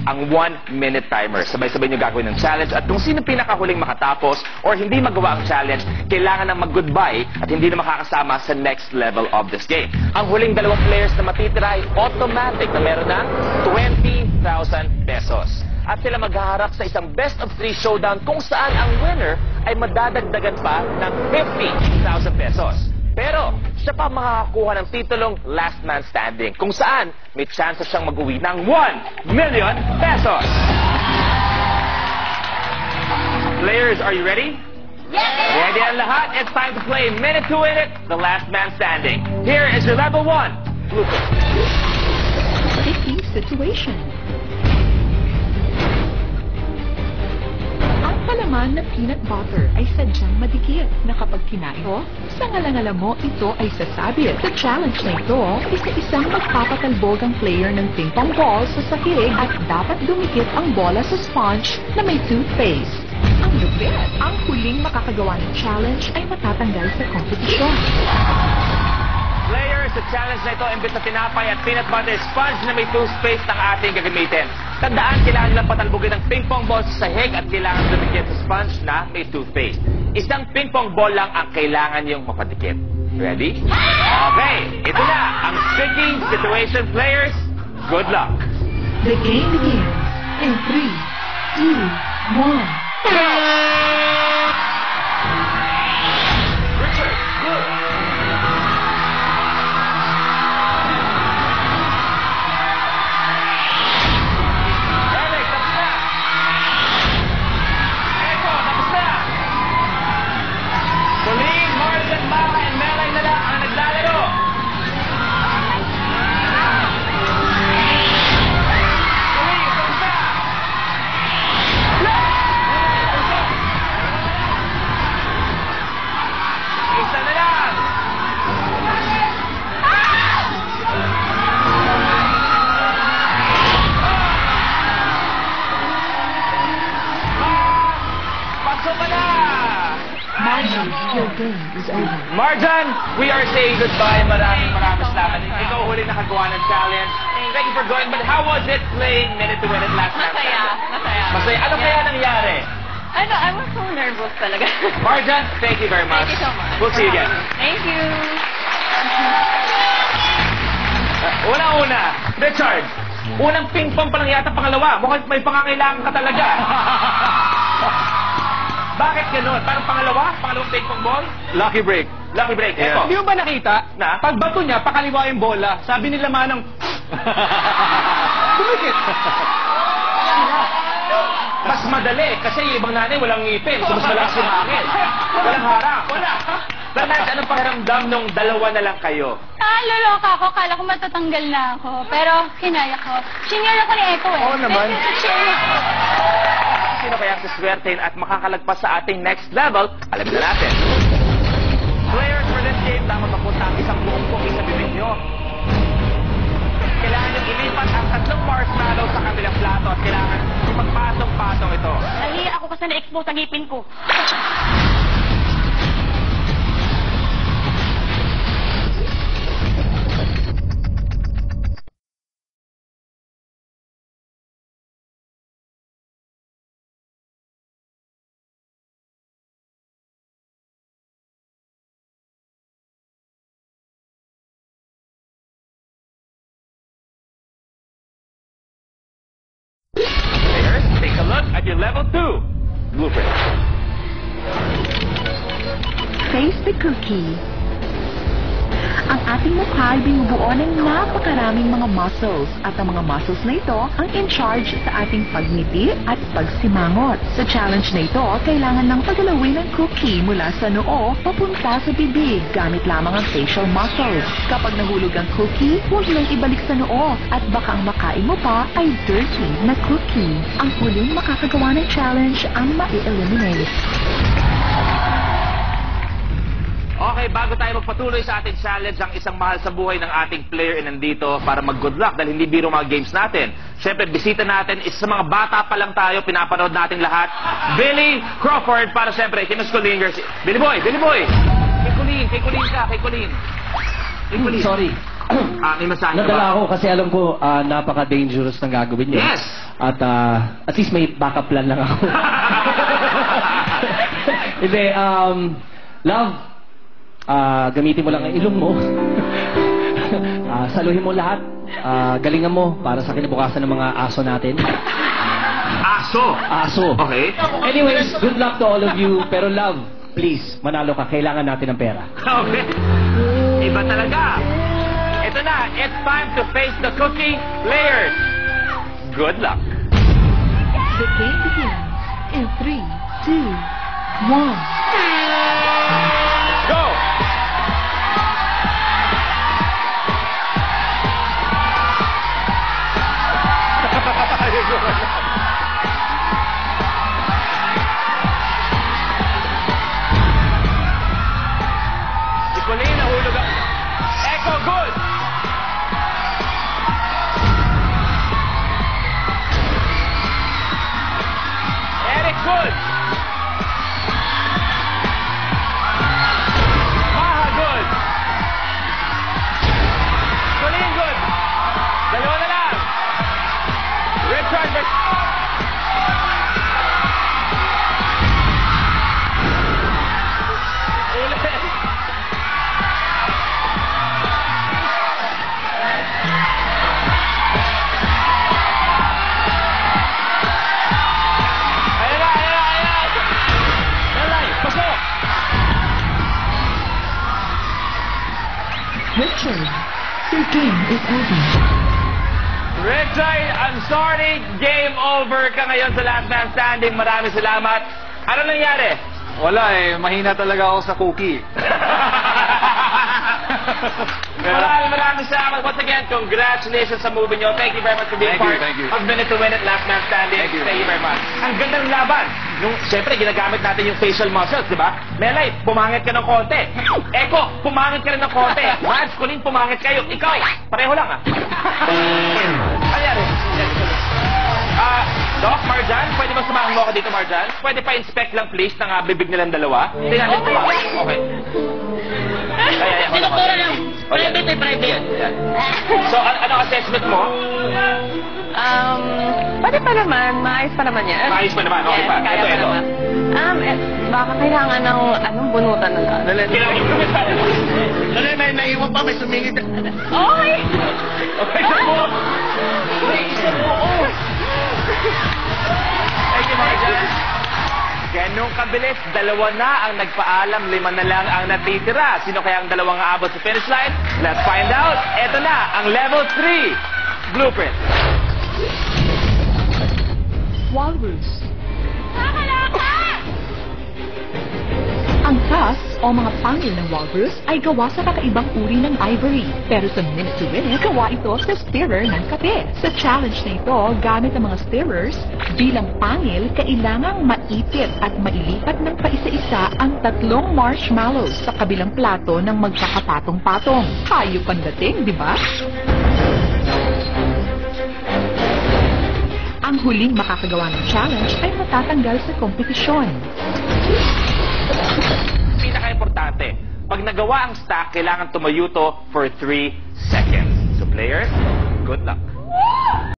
ang 1-minute timer. Sabay-sabay nyo gagawin ng challenge at kung sino pinakahuling makatapos or hindi magawa ang challenge, kailangan na mag-goodbye at hindi na makakasama sa next level of this game. Ang huling dalawang players na matitira ay automatic na meron ng 20,000 pesos. At sila maghaharap sa isang best of 3 showdown kung saan ang winner ay madadagdagan pa ng 50,000 pesos. Pero siya pa makakakuha ng titulong last man standing kung saan may chance siyang mag-uwi ng 1 million pesos. Players, are you ready? Yes! Ready ang lahat? It's time to play Minute to Win It, the last man standing. Here is your level 1. Blooper. Sticky situation. Ang palaman na peanut butter ay sadyang madikit na kapag kinain mo, sa ngalangala mo ito ay sasabit. Sa challenge na ito, isa-isang magpapatalbog ang player ng ping-pong ball sa sahig at dapat dumikit ang bola sa sponge na may toothpaste. Ang lupit, ang huling makakagawa ng challenge ay matatanggal sa kompetisyon. Players, sa challenge na ito, imbes na tinapay at peanut butter sponge na may toothpaste ang ating gagamitin. Tandaan, kailangan nilang patalbogin ng ping-pong ball sa sahig at kailangan dumikit sa sponge na may toothpaste. Isang ping-pong ball lang ang kailangan niyong mapadikit. Ready? Okay, ito na ang sticky situation, players. Good luck. The game begins in 3, 2, 1. Richard, good. Eric, tapos na. Echo, tapos na. Colleen, Morgan, Mara, and Melay na lang ang naglalaro. Colleen, tapos na. Isa na lang. Pasok ka na. Margie, your game is over. Marjan, we are saying goodbye. Maraming salamat. Ikaw huli nakagawa ng challenge. Thank you for going. But how was it playing Minute to Win It last time? Masaya. Ano kaya nangyari? I was so nervous talaga. Marjan, thank you very much. Thank you so much. We'll see you again. Thank you. Una-una, Richard, unang ping-pong pa lang yata pangalawa. Mukhang may pangangailangan ka talaga. Bakit ganun? Parang pangalawang ping-pong ball? Lucky break. Lucky break. Eko. Hindi mo ba nakita? Na? Pagbato niya, pakaliwa yung bola. Sabi nila manang... Dumikit. Mas madali kasi yung ibang nanay walang ngipin. So mas malakas yung akin. Walang harap. Wala. Bernard, anong pakiramdam nung dalawa na lang kayo? Loloka ako. Kala ko matatanggal na ako. Pero kinaya ko. Senior ako ni Echo eh. Oo naman. Senior. Sino kaya ang siswertein at makakalagpas sa ating next level? Alamin na natin. Players for this game, dapat mapunta ang isang buong cookie sa bibig nyo. Kailangan nyo ilipat ang 3 marshmallow sa kabilang plato at kailangan magpatong-patong ito. Nahiya ako kasi na-expose ang ngipin ko. Players, take a look at your level 2. Blueprint. Face the cookie. Ang ating mukha ay binubuo ng napakaraming mga muscles at ang mga muscles na ito ang in charge sa ating pagngiti at pagsimangot. Sa challenge na ito, kailangan ng pagalawin ng cookie mula sa noo papunta sa bibig gamit lamang ang facial muscles. Kapag nahulog ang cookie, huwag nang ibalik sa noo at baka ang makain mo pa ay dirty na cookie. Ang huling makakagawa ng challenge ang ma-eliminate. Okay, bago tayo magpatuloy sa ating challenge, ang isang mahal sa buhay ng ating player ay nandito para mag-good luck dahil hindi biro mga games natin. Siyempre, bisita natin is sa mga bata pa lang tayo, pinapanood natin lahat. Billy Crawford para siyempre, kay Miss Colleen Garcia. Billy Boy! Kay Colleen. Sorry. May masahe ka Nadala ba? ako kasi alam ko napaka-dangerous ng gagawin niyo. Yes! At at least may backup plan lang ako. Hindi, love, gamitin mo lang ang ilong mo. Saluhin mo lahat. Galingan mo para sa kinabukasan ng mga aso natin. Aso. Aso. Okay. Anyways, good luck to all of you. Pero love, please, manalo ka. Kailangan natin ng pera. Okay. Iba talaga. Ito na, it's time to face the cookie players. Good luck. The game begins in 3, 2, 1. Go! Si Colleen nahulog ang... Echo, good! Eric, good! Maha, good! Colleen, good! Dalawa na lang! Richard, ulit! Ayan na, ayan na, ayan na! Melay, pasok! Richard, your game is over. Richard, I'm sorry, game over ka ngayon sa Last Man Standing. Maraming salamat. Ano nangyari? Wala eh, mahina talaga ako sa cookie. Maraming salamat. Once again, congratulations sa movie nyo. Thank you very much for being Thank you, part thank you. of Minute to Win It, Last Man Standing. Thank you. very much. Ang ganda ng laban. Siyempre, ginagamit natin yung facial muscles, di ba? Melay, pumangit ka ng konti. Echo, pumangit ka rin ng konti. Rans, Colleen, pumangit kayo. Ikaw, pareho lang ah. Ano yan? Doc, Marjan, pwede ba samahan mo ako dito, Marjan? Pwede pa inspect lang please ng bibig nilang dalawa? Tingnan natin. Okay. Sinukura lang. Private ay private. So, ano assessment mo? Pwede pa naman. Maayos pa naman yan. Maayos pa naman. Okay Yes, pa. kaya Ito, pa ito. naman. Baka kailangan ng bunutan na lang. Kailangan yung lumisan. May naiwan pa, may sumingit. Okay! Okay, isa po. Isang buo. Thank you, Marjan. Ganong kabilis, dalawa na ang nagpaalam, 5 na lang ang natitira. Sino kaya ang dalawang aabot sa finish line? Let's find out. Ito na, ang level 3 blueprint. Walrus. Nakalaka! Ang tusks o mga pangil ng walrus ay gawa sa kakaibang uri ng ivory. Pero sa Minute to Win It, gawa ito sa stirrer ng kape. Sa challenge na ito, gamit ang mga stirrers, bilang pangil, kailangang maipit at mailipat ng paisa-isa ang 3 marshmallows sa kabilang plato ng magkakapatong-patong. Hayop ang dating, di ba? Ang huling makakagawa ng challenge ay matatanggal sa kompetisyon. Pinaka-importante, pag nagawa ang stack, kailangan tumayo to for 3 seconds. So players, good luck.